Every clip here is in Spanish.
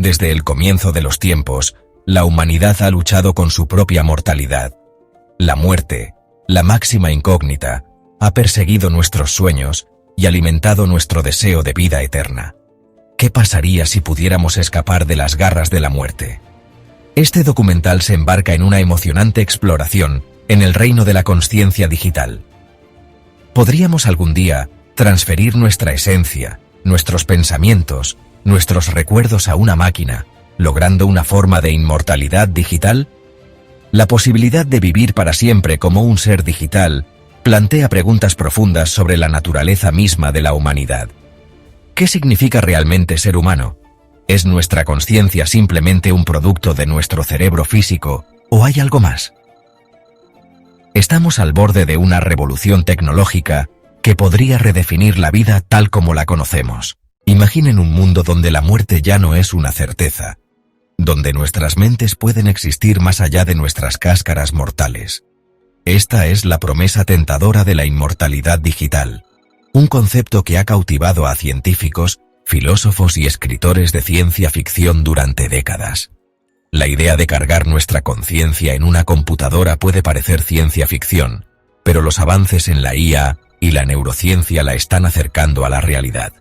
Desde el comienzo de los tiempos, la humanidad ha luchado con su propia mortalidad. La muerte, la máxima incógnita, ha perseguido nuestros sueños y alimentado nuestro deseo de vida eterna. ¿Qué pasaría si pudiéramos escapar de las garras de la muerte? Este documental se embarca en una emocionante exploración en el reino de la consciencia digital. ¿Podríamos algún día transferir nuestra esencia, nuestros pensamientos, nuestros recuerdos a una máquina, logrando una forma de inmortalidad digital? La posibilidad de vivir para siempre como un ser digital plantea preguntas profundas sobre la naturaleza misma de la humanidad. ¿Qué significa realmente ser humano? ¿Es nuestra consciencia simplemente un producto de nuestro cerebro físico o hay algo más? Estamos al borde de una revolución tecnológica que podría redefinir la vida tal como la conocemos. Imaginen un mundo donde la muerte ya no es una certeza, donde nuestras mentes pueden existir más allá de nuestras cáscaras mortales. Esta es la promesa tentadora de la inmortalidad digital, un concepto que ha cautivado a científicos, filósofos y escritores de ciencia ficción durante décadas. La idea de cargar nuestra conciencia en una computadora puede parecer ciencia ficción, pero los avances en la IA y la neurociencia la están acercando a la realidad.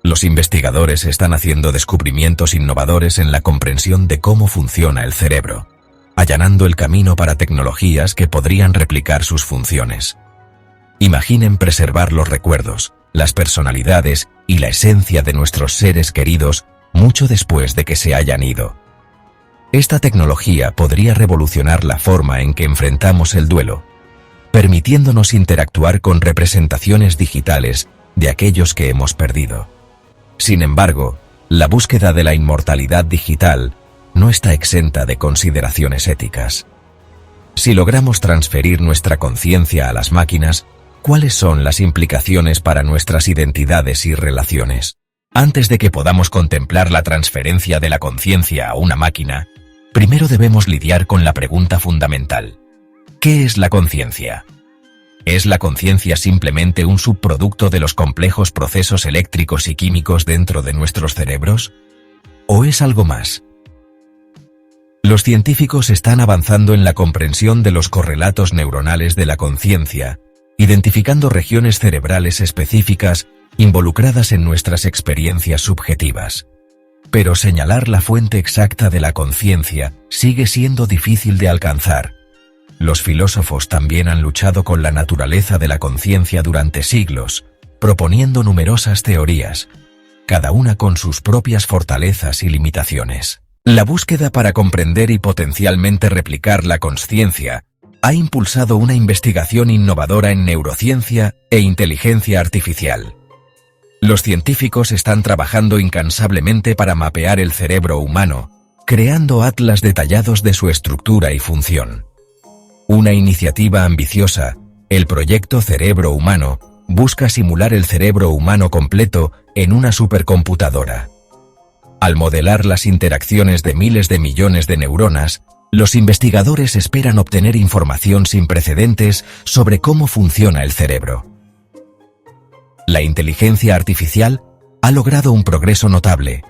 Los investigadores están haciendo descubrimientos innovadores en la comprensión de cómo funciona el cerebro, allanando el camino para tecnologías que podrían replicar sus funciones. Imaginen preservar los recuerdos, las personalidades y la esencia de nuestros seres queridos mucho después de que se hayan ido. Esta tecnología podría revolucionar la forma en que enfrentamos el duelo, permitiéndonos interactuar con representaciones digitales de aquellos que hemos perdido. Sin embargo, la búsqueda de la inmortalidad digital no está exenta de consideraciones éticas. Si logramos transferir nuestra conciencia a las máquinas, ¿cuáles son las implicaciones para nuestras identidades y relaciones? Antes de que podamos contemplar la transferencia de la conciencia a una máquina, primero debemos lidiar con la pregunta fundamental: ¿qué es la conciencia? ¿Es la conciencia simplemente un subproducto de los complejos procesos eléctricos y químicos dentro de nuestros cerebros? ¿O es algo más? Los científicos están avanzando en la comprensión de los correlatos neuronales de la conciencia, identificando regiones cerebrales específicas involucradas en nuestras experiencias subjetivas. Pero señalar la fuente exacta de la conciencia sigue siendo difícil de alcanzar. Los filósofos también han luchado con la naturaleza de la conciencia durante siglos, proponiendo numerosas teorías, cada una con sus propias fortalezas y limitaciones. La búsqueda para comprender y potencialmente replicar la consciencia ha impulsado una investigación innovadora en neurociencia e inteligencia artificial. Los científicos están trabajando incansablemente para mapear el cerebro humano, creando atlas detallados de su estructura y función. Una iniciativa ambiciosa, el proyecto Cerebro Humano, busca simular el cerebro humano completo en una supercomputadora. Al modelar las interacciones de miles de millones de neuronas, los investigadores esperan obtener información sin precedentes sobre cómo funciona el cerebro. La inteligencia artificial ha logrado un progreso notable,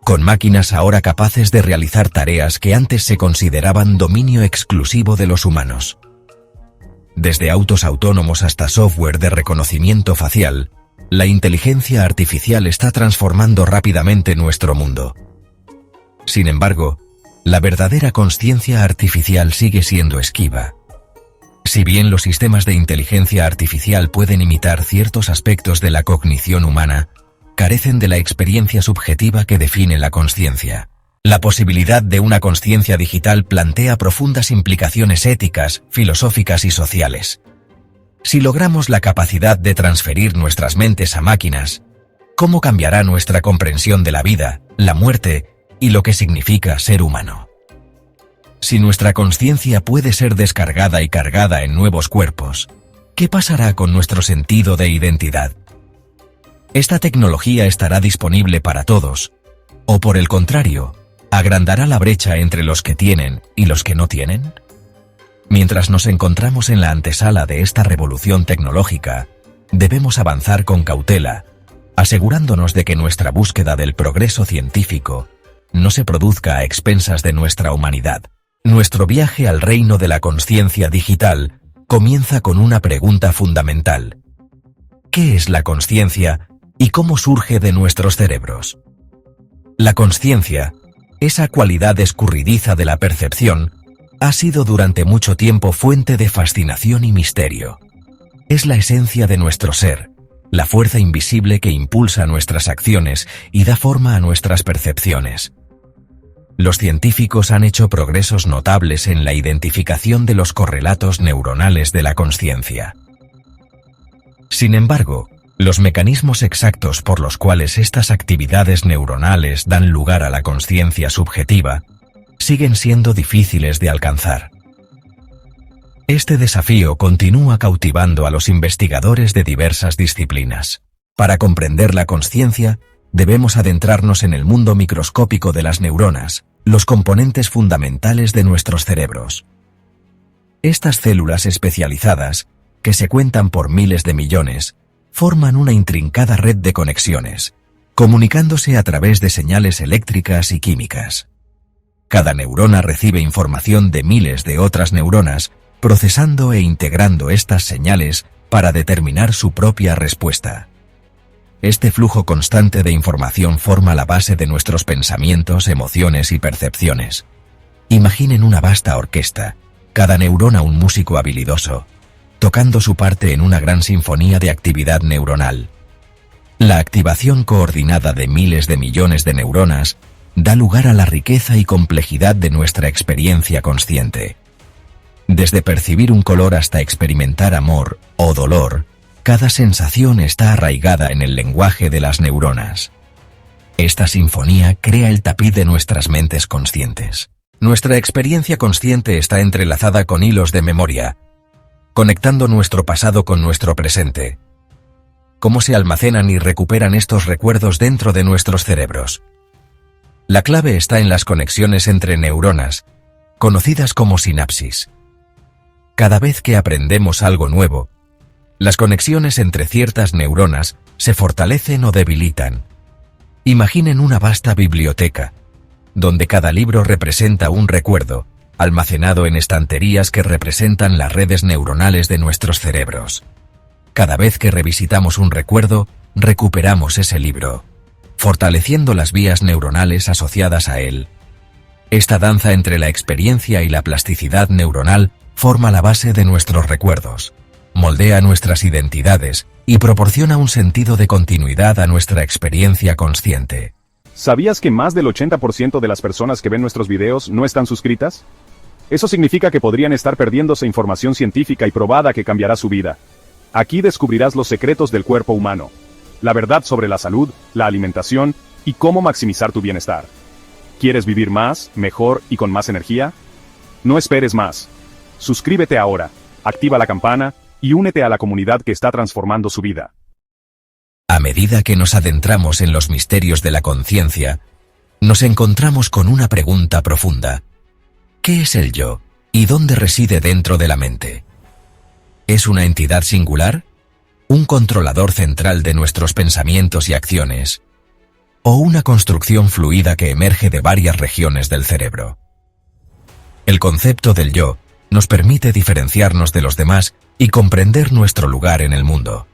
con máquinas ahora capaces de realizar tareas que antes se consideraban dominio exclusivo de los humanos. Desde autos autónomos hasta software de reconocimiento facial, la inteligencia artificial está transformando rápidamente nuestro mundo. Sin embargo, la verdadera consciencia artificial sigue siendo esquiva. Si bien los sistemas de inteligencia artificial pueden imitar ciertos aspectos de la cognición humana, carecen de la experiencia subjetiva que define la consciencia. La posibilidad de una consciencia digital plantea profundas implicaciones éticas, filosóficas y sociales. Si logramos la capacidad de transferir nuestras mentes a máquinas, ¿cómo cambiará nuestra comprensión de la vida, la muerte y lo que significa ser humano? Si nuestra consciencia puede ser descargada y cargada en nuevos cuerpos, ¿qué pasará con nuestro sentido de identidad? ¿Esta tecnología estará disponible para todos? ¿O por el contrario, agrandará la brecha entre los que tienen y los que no tienen? Mientras nos encontramos en la antesala de esta revolución tecnológica, debemos avanzar con cautela, asegurándonos de que nuestra búsqueda del progreso científico no se produzca a expensas de nuestra humanidad. Nuestro viaje al reino de la consciencia digital comienza con una pregunta fundamental. ¿Qué es la consciencia y cómo surge de nuestros cerebros? La consciencia, esa cualidad escurridiza de la percepción, ha sido durante mucho tiempo fuente de fascinación y misterio. Es la esencia de nuestro ser, la fuerza invisible que impulsa nuestras acciones y da forma a nuestras percepciones. Los científicos han hecho progresos notables en la identificación de los correlatos neuronales de la consciencia. Sin embargo, los mecanismos exactos por los cuales estas actividades neuronales dan lugar a la consciencia subjetiva siguen siendo difíciles de alcanzar. Este desafío continúa cautivando a los investigadores de diversas disciplinas. Para comprender la consciencia, debemos adentrarnos en el mundo microscópico de las neuronas, los componentes fundamentales de nuestros cerebros. Estas células especializadas, que se cuentan por miles de millones, forman una intrincada red de conexiones, comunicándose a través de señales eléctricas y químicas. Cada neurona recibe información de miles de otras neuronas, procesando e integrando estas señales para determinar su propia respuesta. Este flujo constante de información forma la base de nuestros pensamientos, emociones y percepciones. Imaginen una vasta orquesta, cada neurona un músico habilidoso, tocando su parte en una gran sinfonía de actividad neuronal. La activación coordinada de miles de millones de neuronas da lugar a la riqueza y complejidad de nuestra experiencia consciente. Desde percibir un color hasta experimentar amor o dolor, cada sensación está arraigada en el lenguaje de las neuronas. Esta sinfonía crea el tapiz de nuestras mentes conscientes. Nuestra experiencia consciente está entrelazada con hilos de memoria, conectando nuestro pasado con nuestro presente. ¿Cómo se almacenan y recuperan estos recuerdos dentro de nuestros cerebros? La clave está en las conexiones entre neuronas, conocidas como sinapsis. Cada vez que aprendemos algo nuevo, las conexiones entre ciertas neuronas se fortalecen o debilitan. Imaginen una vasta biblioteca, donde cada libro representa un recuerdo, almacenado en estanterías que representan las redes neuronales de nuestros cerebros. Cada vez que revisitamos un recuerdo, recuperamos ese libro, fortaleciendo las vías neuronales asociadas a él. Esta danza entre la experiencia y la plasticidad neuronal forma la base de nuestros recuerdos, moldea nuestras identidades y proporciona un sentido de continuidad a nuestra experiencia consciente. ¿Sabías que más del 80% de las personas que ven nuestros videos no están suscritas? Eso significa que podrían estar perdiéndose información científica y probada que cambiará su vida. Aquí descubrirás los secretos del cuerpo humano, la verdad sobre la salud, la alimentación y cómo maximizar tu bienestar. ¿Quieres vivir más, mejor y con más energía? No esperes más. Suscríbete ahora, activa la campana y únete a la comunidad que está transformando su vida. A medida que nos adentramos en los misterios de la conciencia, nos encontramos con una pregunta profunda. ¿Qué es el yo y dónde reside dentro de la mente? ¿Es una entidad singular? ¿Un controlador central de nuestros pensamientos y acciones? ¿O una construcción fluida que emerge de varias regiones del cerebro? El concepto del yo nos permite diferenciarnos de los demás y comprender nuestro lugar en el mundo.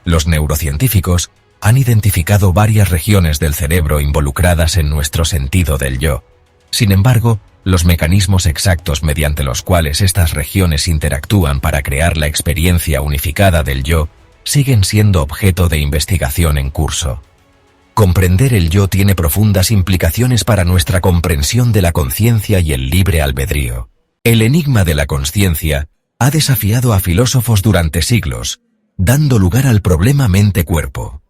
Los neurocientíficos han identificado varias regiones del cerebro involucradas en nuestro sentido del yo. Sin embargo, los mecanismos exactos mediante los cuales estas regiones interactúan para crear la experiencia unificada del yo siguen siendo objeto de investigación en curso. Comprender el yo tiene profundas implicaciones para nuestra comprensión de la conciencia y el libre albedrío. El enigma de la consciencia ha desafiado a filósofos durante siglos, dando lugar al problema mente-cuerpo.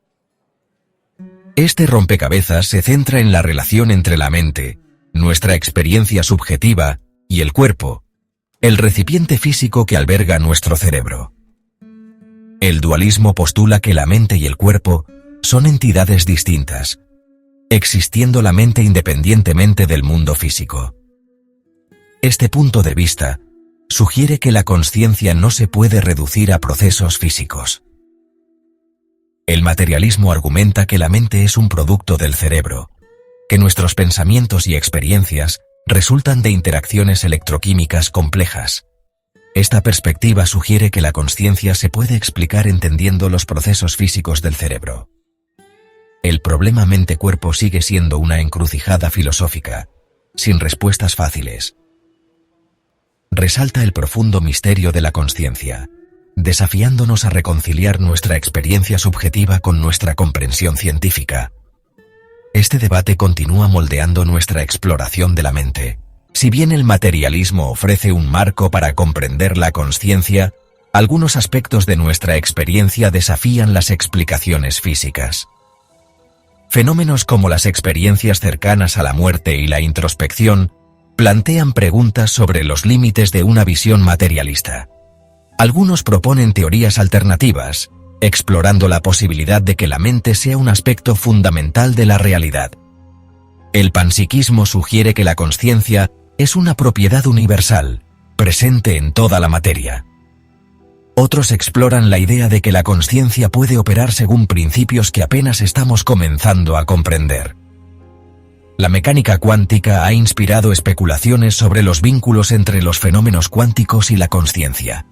Este rompecabezas se centra en la relación entre la mente, nuestra experiencia subjetiva, y el cuerpo, el recipiente físico que alberga nuestro cerebro. El dualismo postula que la mente y el cuerpo son entidades distintas, existiendo la mente independientemente del mundo físico. Este punto de vista sugiere que la consciencia no se puede reducir a procesos físicos. El materialismo argumenta que la mente es un producto del cerebro, que nuestros pensamientos y experiencias resultan de interacciones electroquímicas complejas. Esta perspectiva sugiere que la consciencia se puede explicar entendiendo los procesos físicos del cerebro. El problema mente-cuerpo sigue siendo una encrucijada filosófica, sin respuestas fáciles. Resalta el profundo misterio de la consciencia, desafiándonos a reconciliar nuestra experiencia subjetiva con nuestra comprensión científica. Este debate continúa moldeando nuestra exploración de la mente. Si bien el materialismo ofrece un marco para comprender la consciencia, algunos aspectos de nuestra experiencia desafían las explicaciones físicas. Fenómenos como las experiencias cercanas a la muerte y la introspección plantean preguntas sobre los límites de una visión materialista. Algunos proponen teorías alternativas, explorando la posibilidad de que la mente sea un aspecto fundamental de la realidad. El panpsiquismo sugiere que la consciencia es una propiedad universal, presente en toda la materia. Otros exploran la idea de que la consciencia puede operar según principios que apenas estamos comenzando a comprender. La mecánica cuántica ha inspirado especulaciones sobre los vínculos entre los fenómenos cuánticos y la consciencia.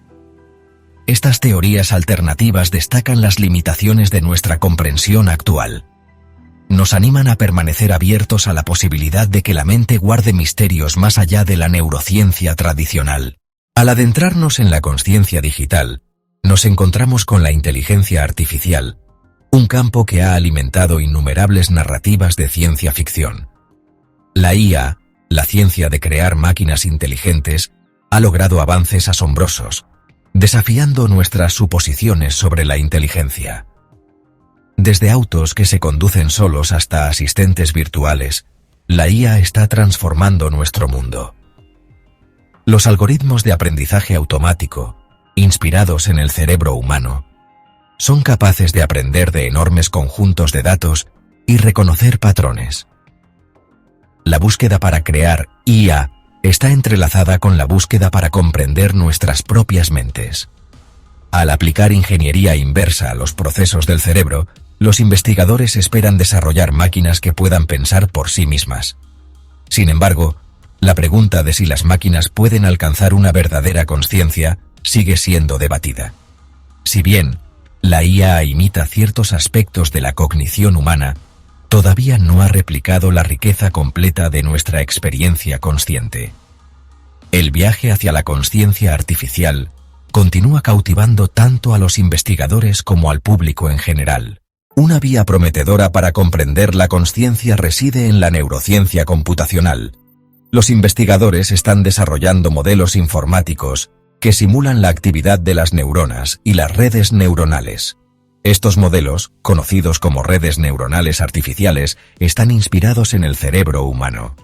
Estas teorías alternativas destacan las limitaciones de nuestra comprensión actual. Nos animan a permanecer abiertos a la posibilidad de que la mente guarde misterios más allá de la neurociencia tradicional. Al adentrarnos en la consciencia digital, nos encontramos con la inteligencia artificial, un campo que ha alimentado innumerables narrativas de ciencia ficción. La IA, la ciencia de crear máquinas inteligentes, ha logrado avances asombrosos, desafiando nuestras suposiciones sobre la inteligencia. Desde autos que se conducen solos hasta asistentes virtuales, la IA está transformando nuestro mundo. Los algoritmos de aprendizaje automático, inspirados en el cerebro humano, son capaces de aprender de enormes conjuntos de datos y reconocer patrones. La búsqueda para crear IA está entrelazada con la búsqueda para comprender nuestras propias mentes. Al aplicar ingeniería inversa a los procesos del cerebro, los investigadores esperan desarrollar máquinas que puedan pensar por sí mismas. Sin embargo, la pregunta de si las máquinas pueden alcanzar una verdadera consciencia sigue siendo debatida. Si bien la IA imita ciertos aspectos de la cognición humana, todavía no ha replicado la riqueza completa de nuestra experiencia consciente. El viaje hacia la consciencia artificial continúa cautivando tanto a los investigadores como al público en general. Una vía prometedora para comprender la consciencia reside en la neurociencia computacional. Los investigadores están desarrollando modelos informáticos que simulan la actividad de las neuronas y las redes neuronales. Estos modelos, conocidos como redes neuronales artificiales, están inspirados en el cerebro humano.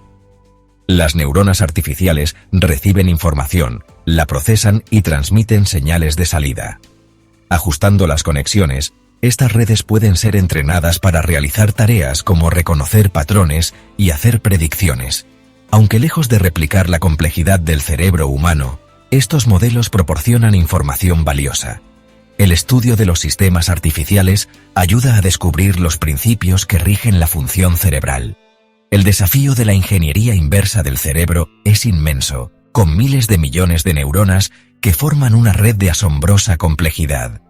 Las neuronas artificiales reciben información, la procesan y transmiten señales de salida. Ajustando las conexiones, estas redes pueden ser entrenadas para realizar tareas como reconocer patrones y hacer predicciones. Aunque lejos de replicar la complejidad del cerebro humano, estos modelos proporcionan información valiosa. El estudio de los sistemas artificiales ayuda a descubrir los principios que rigen la función cerebral. El desafío de la ingeniería inversa del cerebro es inmenso, con miles de millones de neuronas que forman una red de asombrosa complejidad.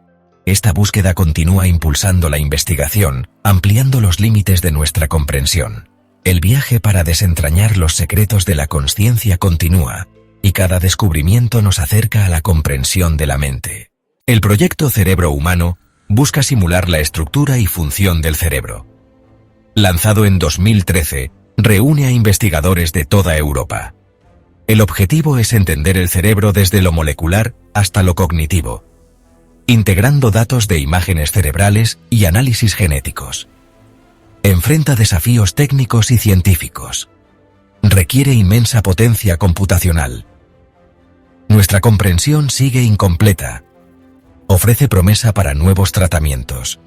Esta búsqueda continúa impulsando la investigación, ampliando los límites de nuestra comprensión. El viaje para desentrañar los secretos de la consciencia continúa, y cada descubrimiento nos acerca a la comprensión de la mente. El proyecto Cerebro Humano busca simular la estructura y función del cerebro. Lanzado en 2013, reúne a investigadores de toda Europa. El objetivo es entender el cerebro desde lo molecular hasta lo cognitivo, integrando datos de imágenes cerebrales y análisis genéticos. Enfrenta desafíos técnicos y científicos. Requiere inmensa potencia computacional. Nuestra comprensión sigue incompleta. Ofrece promesa para nuevos tratamientos.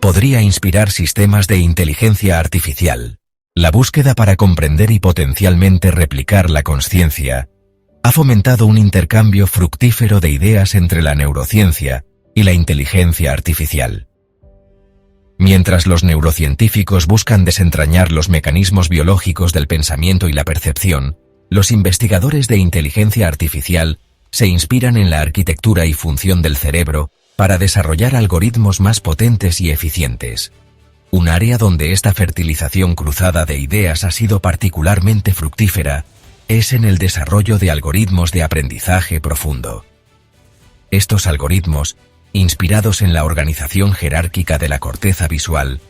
Podría inspirar sistemas de inteligencia artificial. La búsqueda para comprender y potencialmente replicar la consciencia ha fomentado un intercambio fructífero de ideas entre la neurociencia y la inteligencia artificial. Mientras los neurocientíficos buscan desentrañar los mecanismos biológicos del pensamiento y la percepción, los investigadores de inteligencia artificial se inspiran en la arquitectura y función del cerebro para desarrollar algoritmos más potentes y eficientes. Un área donde esta fertilización cruzada de ideas ha sido particularmente fructífera es en el desarrollo de algoritmos de aprendizaje profundo. Estos algoritmos, inspirados en la organización jerárquica de la corteza visual,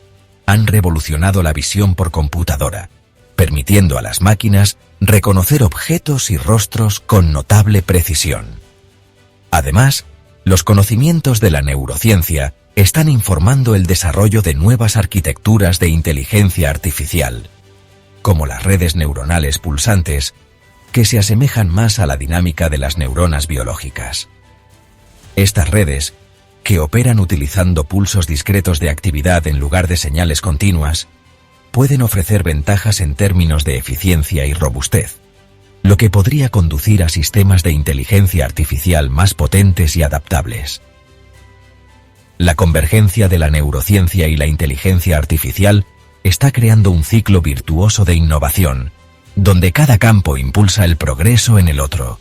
han revolucionado la visión por computadora, permitiendo a las máquinas reconocer objetos y rostros con notable precisión. Además, los conocimientos de la neurociencia están informando el desarrollo de nuevas arquitecturas de inteligencia artificial, como las redes neuronales pulsantes, que se asemejan más a la dinámica de las neuronas biológicas. Estas redes, que operan utilizando pulsos discretos de actividad en lugar de señales continuas, pueden ofrecer ventajas en términos de eficiencia y robustez, lo que podría conducir a sistemas de inteligencia artificial más potentes y adaptables. La convergencia de la neurociencia y la inteligencia artificial está creando un ciclo virtuoso de innovación, donde cada campo impulsa el progreso en el otro.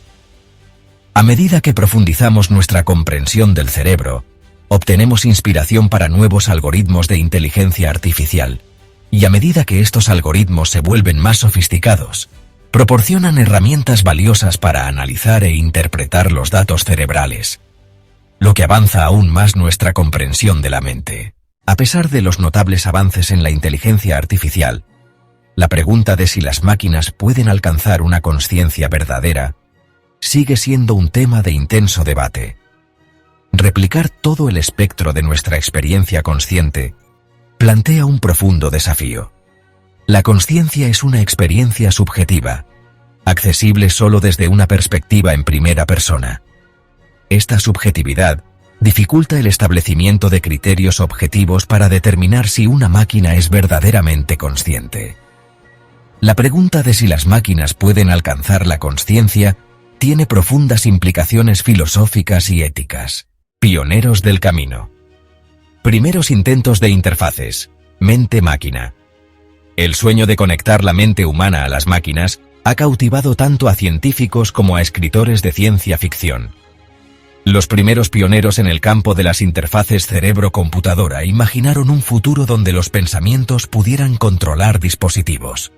A medida que profundizamos nuestra comprensión del cerebro, obtenemos inspiración para nuevos algoritmos de inteligencia artificial, y a medida que estos algoritmos se vuelven más sofisticados, proporcionan herramientas valiosas para analizar e interpretar los datos cerebrales, lo que avanza aún más nuestra comprensión de la mente. A pesar de los notables avances en la inteligencia artificial, la pregunta de si las máquinas pueden alcanzar una consciencia verdadera sigue siendo un tema de intenso debate. Replicar todo el espectro de nuestra experiencia consciente plantea un profundo desafío. La consciencia es una experiencia subjetiva, accesible solo desde una perspectiva en primera persona. Esta subjetividad dificulta el establecimiento de criterios objetivos para determinar si una máquina es verdaderamente consciente. La pregunta de si las máquinas pueden alcanzar la consciencia tiene profundas implicaciones filosóficas y éticas. Pioneros del camino. Primeros intentos de interfaces. Mente-máquina. El sueño de conectar la mente humana a las máquinas ha cautivado tanto a científicos como a escritores de ciencia ficción. Los primeros pioneros en el campo de las interfaces cerebro-computadora imaginaron un futuro donde los pensamientos pudieran controlar dispositivos.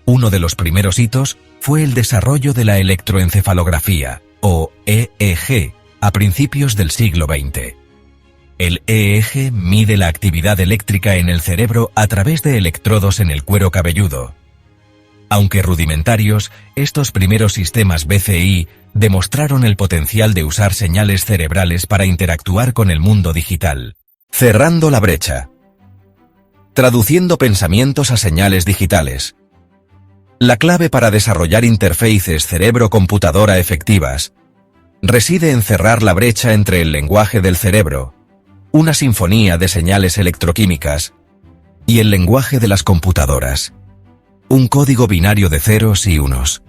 Uno de los primeros hitos fue el desarrollo de la electroencefalografía, o EEG, a principios del siglo XX. El EEG mide la actividad eléctrica en el cerebro a través de electrodos en el cuero cabelludo. Aunque rudimentarios, estos primeros sistemas BCI demostraron el potencial de usar señales cerebrales para interactuar con el mundo digital. Cerrando la brecha. Traduciendo pensamientos a señales digitales. La clave para desarrollar interfaces cerebro-computadora efectivas reside en cerrar la brecha entre el lenguaje del cerebro, una sinfonía de señales electroquímicas, y el lenguaje de las computadoras, un código binario de ceros y unos.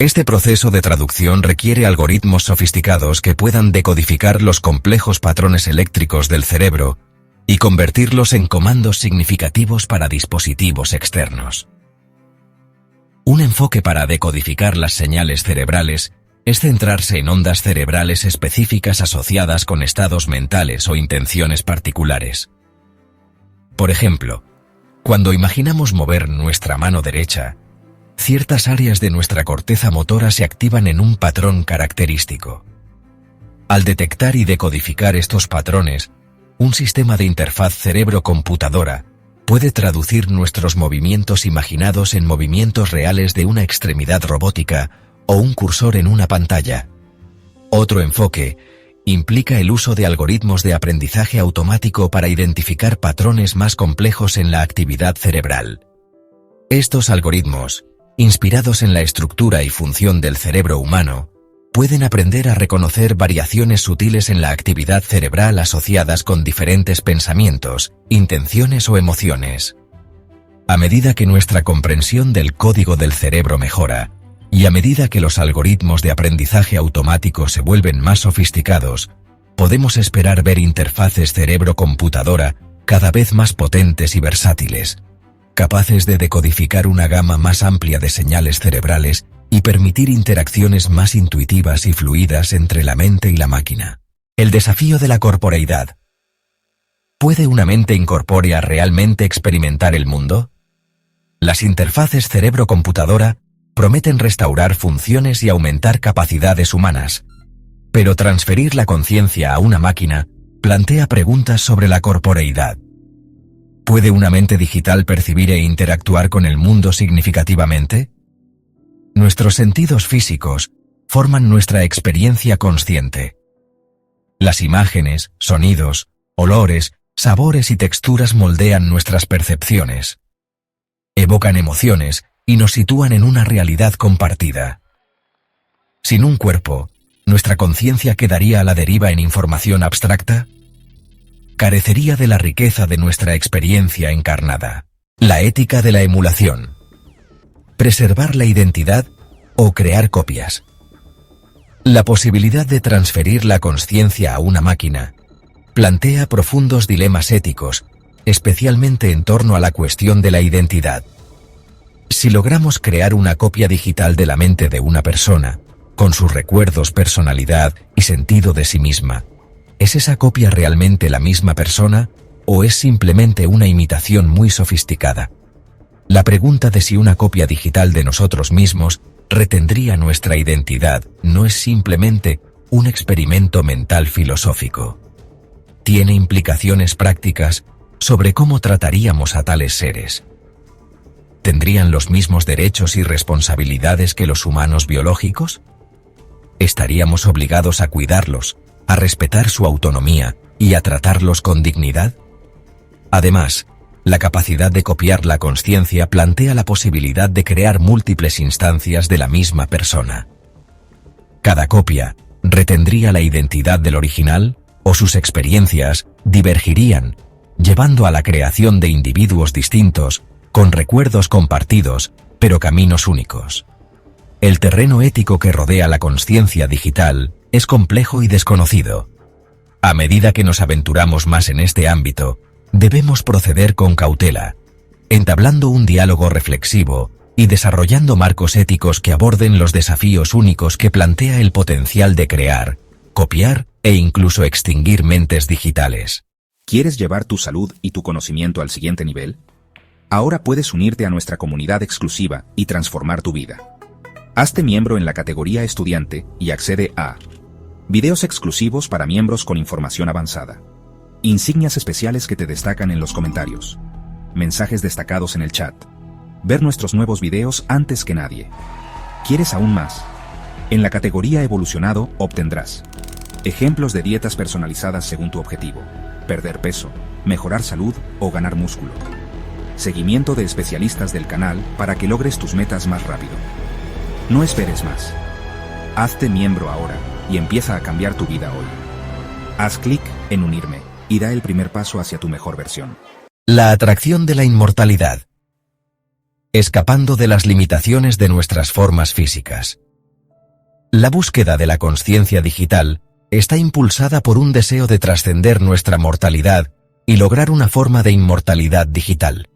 Este proceso de traducción requiere algoritmos sofisticados que puedan decodificar los complejos patrones eléctricos del cerebro y convertirlos en comandos significativos para dispositivos externos. Un enfoque para decodificar las señales cerebrales es centrarse en ondas cerebrales específicas asociadas con estados mentales o intenciones particulares. Por ejemplo, cuando imaginamos mover nuestra mano derecha, ciertas áreas de nuestra corteza motora se activan en un patrón característico. Al detectar y decodificar estos patrones, un sistema de interfaz cerebro-computadora puede traducir nuestros movimientos imaginados en movimientos reales de una extremidad robótica o un cursor en una pantalla. Otro enfoque implica el uso de algoritmos de aprendizaje automático para identificar patrones más complejos en la actividad cerebral. Estos algoritmos, inspirados en la estructura y función del cerebro humano, pueden aprender a reconocer variaciones sutiles en la actividad cerebral asociadas con diferentes pensamientos, intenciones o emociones. A medida que nuestra comprensión del código del cerebro mejora, y a medida que los algoritmos de aprendizaje automático se vuelven más sofisticados, podemos esperar ver interfaces cerebro-computadora cada vez más potentes y versátiles, capaces de decodificar una gama más amplia de señales cerebrales y permitir interacciones más intuitivas y fluidas entre la mente y la máquina. El desafío de la corporeidad. ¿Puede una mente incorpórea realmente experimentar el mundo? Las interfaces cerebro-computadora prometen restaurar funciones y aumentar capacidades humanas, pero transferir la conciencia a una máquina plantea preguntas sobre la corporeidad. ¿Puede una mente digital percibir e interactuar con el mundo significativamente? Nuestros sentidos físicos forman nuestra experiencia consciente. Las imágenes, sonidos, olores, sabores y texturas moldean nuestras percepciones. Evocan emociones y nos sitúan en una realidad compartida. Sin un cuerpo, ¿nuestra conciencia quedaría a la deriva en información abstracta? Carecería de la riqueza de nuestra experiencia encarnada. La ética de la emulación. Preservar la identidad o crear copias. La posibilidad de transferir la consciencia a una máquina plantea profundos dilemas éticos, especialmente en torno a la cuestión de la identidad. Si logramos crear una copia digital de la mente de una persona, con sus recuerdos, personalidad y sentido de sí misma, ¿es esa copia realmente la misma persona o es simplemente una imitación muy sofisticada? La pregunta de si una copia digital de nosotros mismos retendría nuestra identidad no es simplemente un experimento mental filosófico. Tiene implicaciones prácticas sobre cómo trataríamos a tales seres. ¿Tendrían los mismos derechos y responsabilidades que los humanos biológicos? ¿Estaríamos obligados a cuidarlos, a respetar su autonomía y a tratarlos con dignidad? Además, la capacidad de copiar la consciencia plantea la posibilidad de crear múltiples instancias de la misma persona. Cada copia retendría la identidad del original o sus experiencias divergirían, llevando a la creación de individuos distintos, con recuerdos compartidos, pero caminos únicos. El terreno ético que rodea la consciencia digital es complejo y desconocido. A medida que nos aventuramos más en este ámbito, debemos proceder con cautela, entablando un diálogo reflexivo y desarrollando marcos éticos que aborden los desafíos únicos que plantea el potencial de crear, copiar e incluso extinguir mentes digitales. ¿Quieres llevar tu salud y tu conocimiento al siguiente nivel? Ahora puedes unirte a nuestra comunidad exclusiva y transformar tu vida. Hazte miembro en la categoría estudiante y accede a videos exclusivos para miembros con información avanzada, insignias especiales que te destacan en los comentarios, mensajes destacados en el chat, ver nuestros nuevos videos antes que nadie. ¿Quieres aún más? En la categoría evolucionado obtendrás ejemplos de dietas personalizadas según tu objetivo, perder peso, mejorar salud o ganar músculo. Seguimiento de especialistas del canal para que logres tus metas más rápido. No esperes más. Hazte miembro ahora y empieza a cambiar tu vida hoy. Haz clic en unirme y da el primer paso hacia tu mejor versión. La atracción de la inmortalidad. Escapando de las limitaciones de nuestras formas físicas. La búsqueda de la consciencia digital está impulsada por un deseo de trascender nuestra mortalidad y lograr una forma de inmortalidad digital.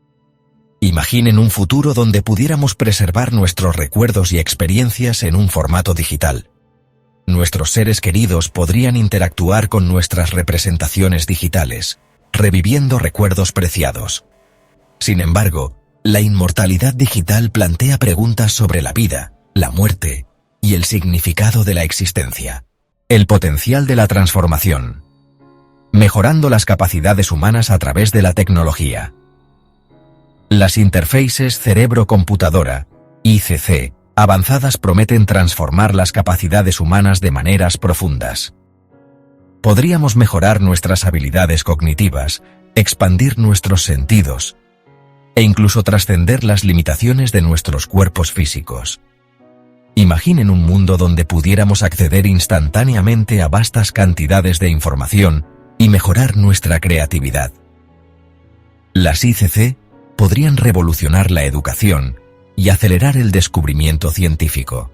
Imaginen un futuro donde pudiéramos preservar nuestros recuerdos y experiencias en un formato digital. Nuestros seres queridos podrían interactuar con nuestras representaciones digitales, reviviendo recuerdos preciados. Sin embargo, la inmortalidad digital plantea preguntas sobre la vida, la muerte y el significado de la existencia. El potencial de la transformación. Mejorando las capacidades humanas a través de la tecnología. Las interfaces cerebro-computadora, ICC, avanzadas prometen transformar las capacidades humanas de maneras profundas. Podríamos mejorar nuestras habilidades cognitivas, expandir nuestros sentidos, e incluso trascender las limitaciones de nuestros cuerpos físicos. Imaginen un mundo donde pudiéramos acceder instantáneamente a vastas cantidades de información y mejorar nuestra creatividad. Las ICC podrían revolucionar la educación y acelerar el descubrimiento científico.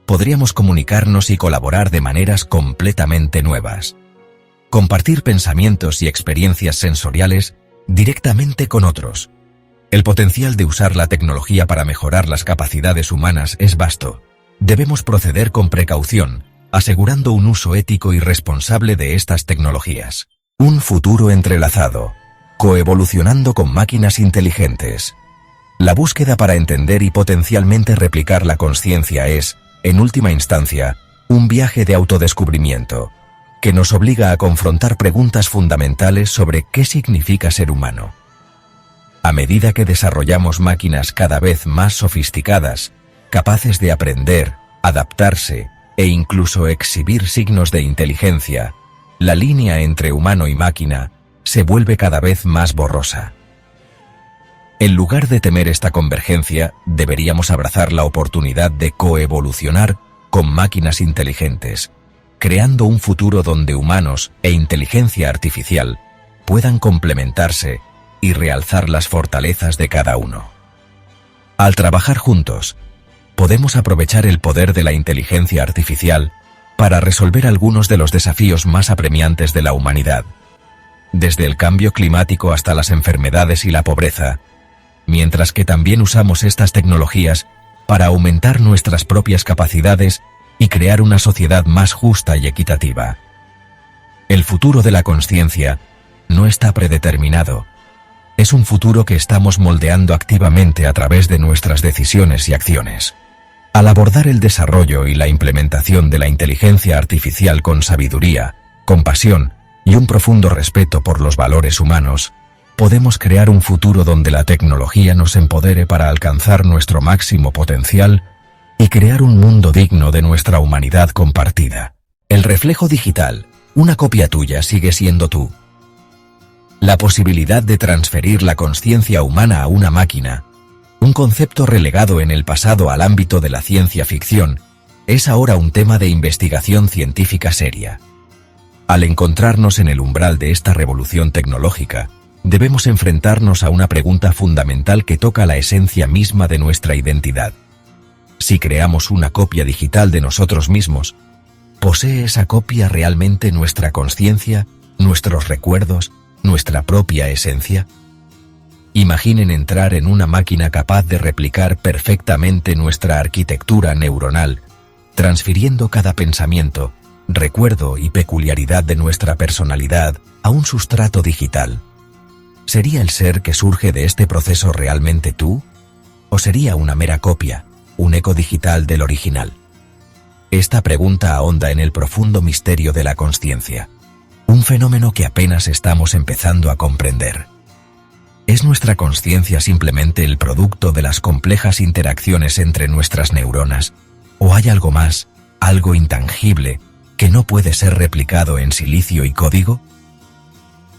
Podríamos comunicarnos y colaborar de maneras completamente nuevas. compartir pensamientos y experiencias sensoriales directamente con otros. El potencial de usar la tecnología para mejorar las capacidades humanas es vasto. Debemos proceder con precaución, asegurando un uso ético y responsable de estas tecnologías. Un futuro entrelazado, coevolucionando con máquinas inteligentes. La búsqueda para entender y potencialmente replicar la consciencia es, en última instancia, un viaje de autodescubrimiento, que nos obliga a confrontar preguntas fundamentales sobre qué significa ser humano. A medida que desarrollamos máquinas cada vez más sofisticadas, capaces de aprender, adaptarse e incluso exhibir signos de inteligencia, la línea entre humano y máquina se vuelve cada vez más borrosa. En lugar de temer esta convergencia, deberíamos abrazar la oportunidad de coevolucionar con máquinas inteligentes, creando un futuro donde humanos e inteligencia artificial puedan complementarse y realzar las fortalezas de cada uno. Al trabajar juntos, podemos aprovechar el poder de la inteligencia artificial para resolver algunos de los desafíos más apremiantes de la humanidad, desde el cambio climático hasta las enfermedades y la pobreza, mientras que también usamos estas tecnologías para aumentar nuestras propias capacidades y crear una sociedad más justa y equitativa. El futuro de la consciencia no está predeterminado. Es un futuro que estamos moldeando activamente a través de nuestras decisiones y acciones. Al abordar el desarrollo y la implementación de la inteligencia artificial con sabiduría, compasión y un profundo respeto por los valores humanos, podemos crear un futuro donde la tecnología nos empodere para alcanzar nuestro máximo potencial y crear un mundo digno de nuestra humanidad compartida. El reflejo digital, una copia tuya, sigue siendo tú. La posibilidad de transferir la consciencia humana a una máquina, un concepto relegado en el pasado al ámbito de la ciencia ficción, es ahora un tema de investigación científica seria. Al encontrarnos en el umbral de esta revolución tecnológica, debemos enfrentarnos a una pregunta fundamental que toca la esencia misma de nuestra identidad. Si creamos una copia digital de nosotros mismos, ¿posee esa copia realmente nuestra consciencia, nuestros recuerdos, nuestra propia esencia? Imaginen entrar en una máquina capaz de replicar perfectamente nuestra arquitectura neuronal, transfiriendo cada pensamiento, recuerdo y peculiaridad de nuestra personalidad a un sustrato digital. ¿Sería el ser que surge de este proceso realmente tú? ¿O sería una mera copia, un eco digital del original? Esta pregunta ahonda en el profundo misterio de la consciencia, un fenómeno que apenas estamos empezando a comprender. ¿Es nuestra consciencia simplemente el producto de las complejas interacciones entre nuestras neuronas? ¿O hay algo más, algo intangible, que no puede ser replicado en silicio y código?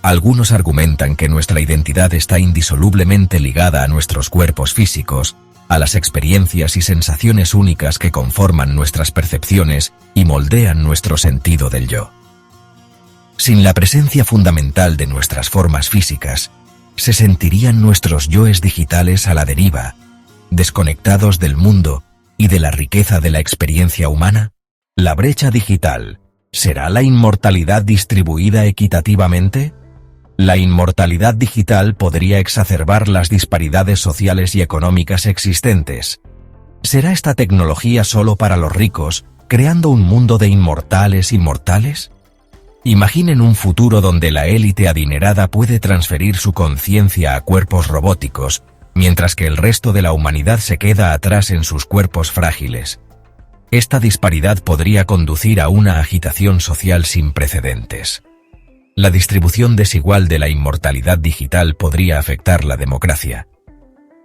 Algunos argumentan que nuestra identidad está indisolublemente ligada a nuestros cuerpos físicos, a las experiencias y sensaciones únicas que conforman nuestras percepciones y moldean nuestro sentido del yo. Sin la presencia fundamental de nuestras formas físicas, se sentirían nuestros yoes digitales a la deriva, desconectados del mundo y de la riqueza de la experiencia humana. ¿La brecha digital será la inmortalidad distribuida equitativamente? La inmortalidad digital podría exacerbar las disparidades sociales y económicas existentes. ¿Será esta tecnología solo para los ricos, creando un mundo de inmortales y mortales? Imaginen un futuro donde la élite adinerada puede transferir su conciencia a cuerpos robóticos, mientras que el resto de la humanidad se queda atrás en sus cuerpos frágiles. Esta disparidad podría conducir a una agitación social sin precedentes. La distribución desigual de la inmortalidad digital podría afectar la democracia.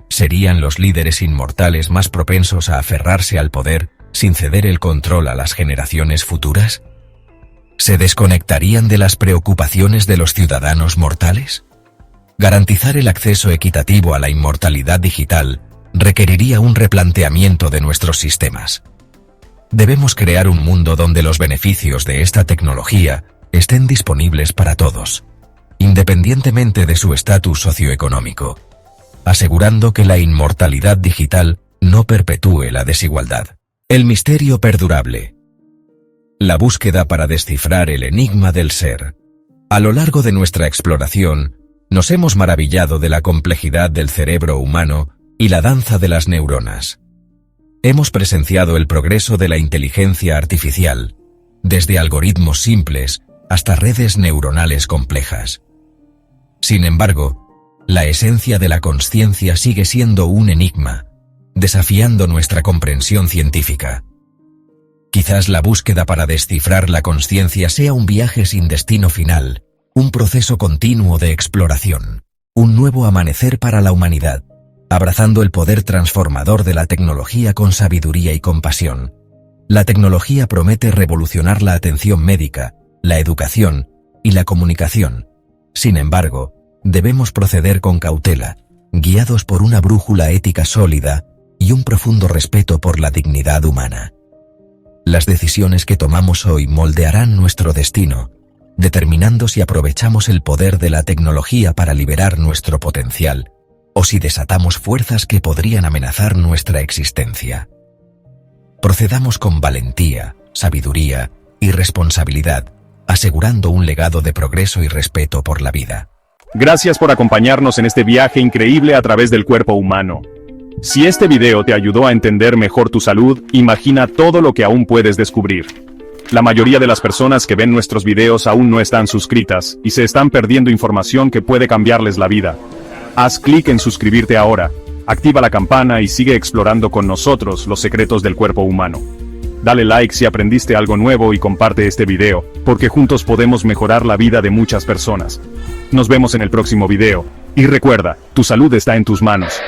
¿Serían los líderes inmortales más propensos a aferrarse al poder sin ceder el control a las generaciones futuras? ¿Se desconectarían de las preocupaciones de los ciudadanos mortales? Garantizar el acceso equitativo a la inmortalidad digital requeriría un replanteamiento de nuestros sistemas. Debemos crear un mundo donde los beneficios de esta tecnología estén disponibles para todos, independientemente de su estatus socioeconómico, asegurando que la inmortalidad digital no perpetúe la desigualdad. El misterio perdurable. La búsqueda para descifrar el enigma del ser, A lo largo de nuestra exploración, nos hemos maravillado de la complejidad del cerebro humano y la danza de las neuronas. Hemos presenciado el progreso de la inteligencia artificial, desde algoritmos simples hasta redes neuronales complejas. Sin embargo, la esencia de la consciencia sigue siendo un enigma, desafiando nuestra comprensión científica. Quizás la búsqueda para descifrar la consciencia sea un viaje sin destino final, un proceso continuo de exploración, un nuevo amanecer para la humanidad, abrazando el poder transformador de la tecnología con sabiduría y compasión. La tecnología promete revolucionar la atención médica, la educación y la comunicación. Sin embargo, debemos proceder con cautela, guiados por una brújula ética sólida y un profundo respeto por la dignidad humana. Las decisiones que tomamos hoy moldearán nuestro destino, determinando si aprovechamos el poder de la tecnología para liberar nuestro potencial, o si desatamos fuerzas que podrían amenazar nuestra existencia. Procedamos con valentía, sabiduría y responsabilidad, asegurando un legado de progreso y respeto por la vida. Gracias por acompañarnos en este viaje increíble a través del cuerpo humano. Si este video te ayudó a entender mejor tu salud, imagina todo lo que aún puedes descubrir. La mayoría de las personas que ven nuestros videos aún no están suscritas, y se están perdiendo información que puede cambiarles la vida. Haz clic en suscribirte ahora, activa la campana y sigue explorando con nosotros los secretos del cuerpo humano. Dale like si aprendiste algo nuevo y comparte este video, porque juntos podemos mejorar la vida de muchas personas. Nos vemos en el próximo video, y recuerda, tu salud está en tus manos.